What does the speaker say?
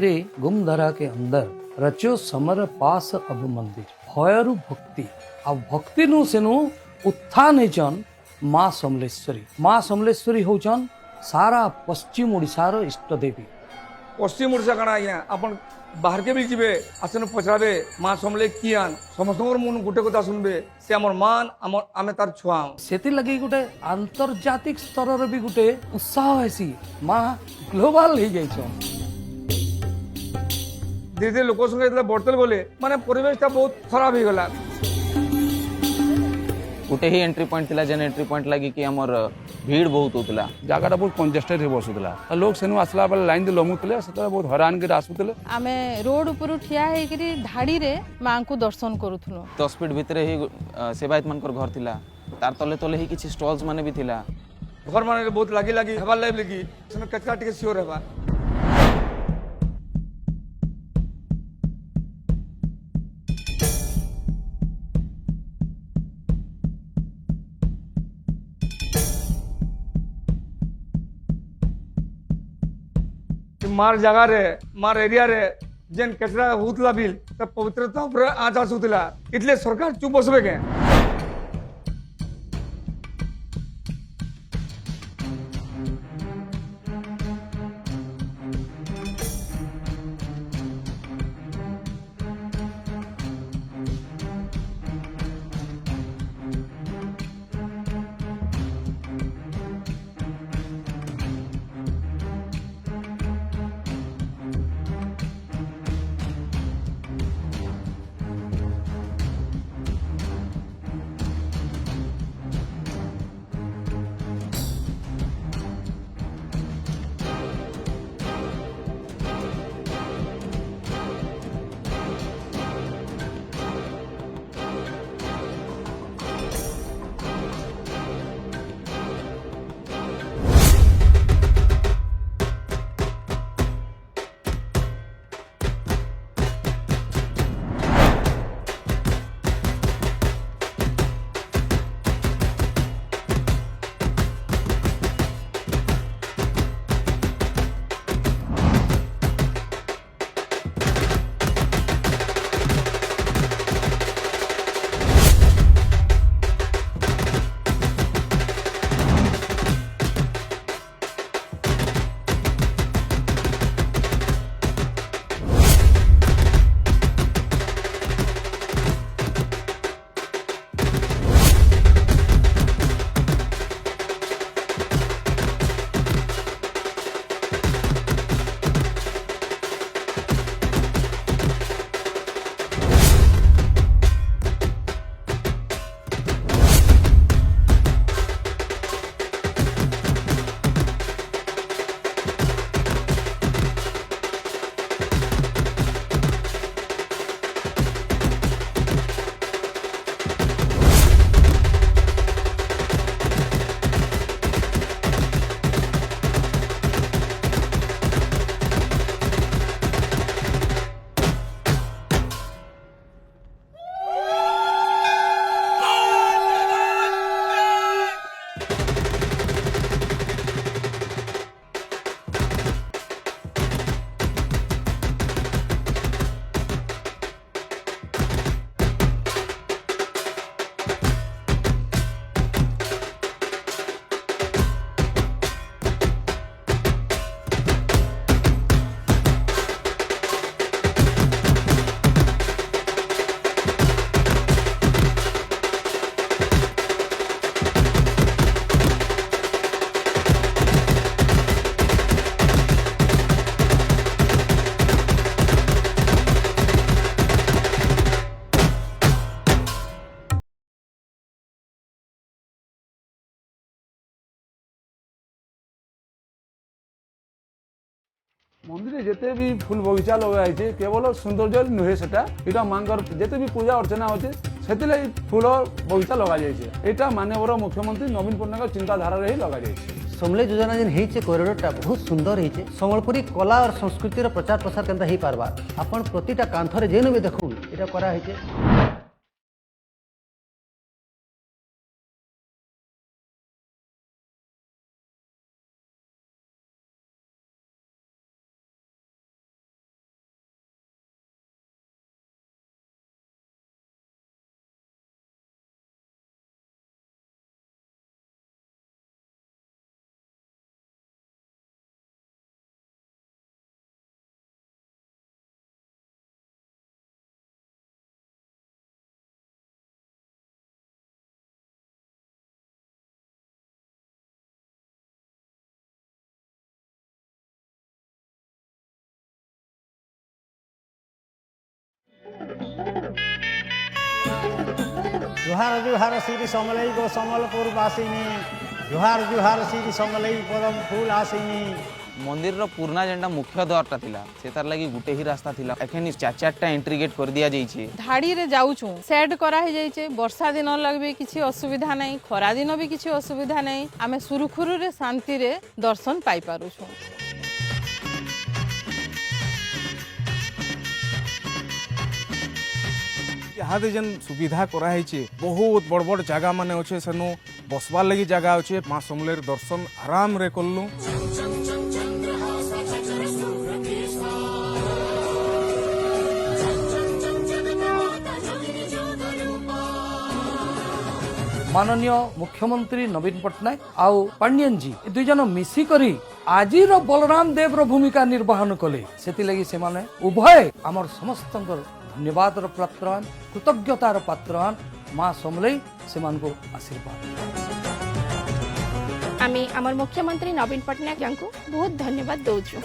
रे गुमधरा के अंदर रचो समर पास अब मंदिर भयरु भक्ति आ भक्ति नु सेनु उत्थान हेचन माँ समलेश्वरी होचन सारा पश्चिम ओडिशार इष्ट देवी। पश्चिम ओडिशा काना आज्ञा आपण बाहर के भी जीवे आसन पचारे माँ समले कियान समस्त मन गोटे कथा सुनबे से हमर मान आमे तार छुआ सेति लगी गोटे आंतर्जातिक स्तर रे भी गोटे उत्साह हेसी माँ ग्लोबल हो जाइछ। धीरे धीरे लोक संगे बढ़ते बोले माने परिवेशटा बहुत खराब हो गला। गोटे ही एंट्री पॉइंट थिला जेन एंट्री पॉइंट लगी कि हमर भीड़ बहुत होतला जगह बहुत कंजेस्टेड हो बसुतला लोग सेनु आसला बेले लाइन दे लमुतले सेते बहुत हैरान के आसुतले। आमे रोड ऊपर ठिया हे करी धाड़ी रे मां को दर्शन करूथुनो। 10 फीट भीतर ही सेवायत मानकर घर थिला तार तले तले ही किछि स्टॉल्स माने भी थिला घर माने बहुत लागी हवा लाइव लगी सने कचका टिके सियोर हेबा। मार जगह रे मार एरिया रे जेन कचरा होतला बिल तब पवित्रता ऊपर आज आसुतला इतले सरकार चुप बसबे के। मंदिर जिते भी फूल बगीचा लगाई केवल सौंदर्य नुहे से मांगर जिते भी पूजा अर्चना होचे से फूल बगीचा लगा जाए माननीय मुख्यमंत्री नवीन पट्टनायक चिंताधारा ही लगा जाए। समले योजना जेन होइछे कॉरिडोरटा बहुत सुंदर होइछे। संबलपुरी कला और संस्कृतिर प्रचार प्रसार केनता हो पारबा आपण प्रतिटा कांथरे जेन भी देखुन एटा करा होइछे। जुहार जुहार श्री समलई गो समलपुर बासिनी जुहार जुहार श्री समलई पदम फूल आसिनी। मंदिर रो पुराना जेंटा मुख्य द्वारटा थिला से तार लगी गुटे ही रास्ता थिला एखन चार चारटा एंट्री गेट कर दिया जाइछे। धाड़ी रे जाउछु सेट करा हे जाइछे वर्षा दिन लगबे किछि असुविधा नै खरा दिन भी किछि असुविधा नै आमे सुरुखुरु रे शांति रे दर्शन पाई पारुछु। यहाँ जेन सुविधा कराई बहुत बड़ बड़ जगह माने अच्छे सेनु बसबार लगी जगह अच्छे माँ समलेर दर्शन आराम रे कलु। माननीय मुख्यमंत्री नवीन पट्टनायक आउ पांडियन जी दुई जन मिसिकरी आज बलराम देव रो भूमिका निर्वहन कले सेति लगी से माने उभय आमर समस्त धन्यवाद पात्रवान कृतज्ञतार पात्रवान माँ समलई से आशीर्वाद। आमी आमर मुख्यमंत्री नवीन पट्टनायक को बहुत धन्यवाद दौचु।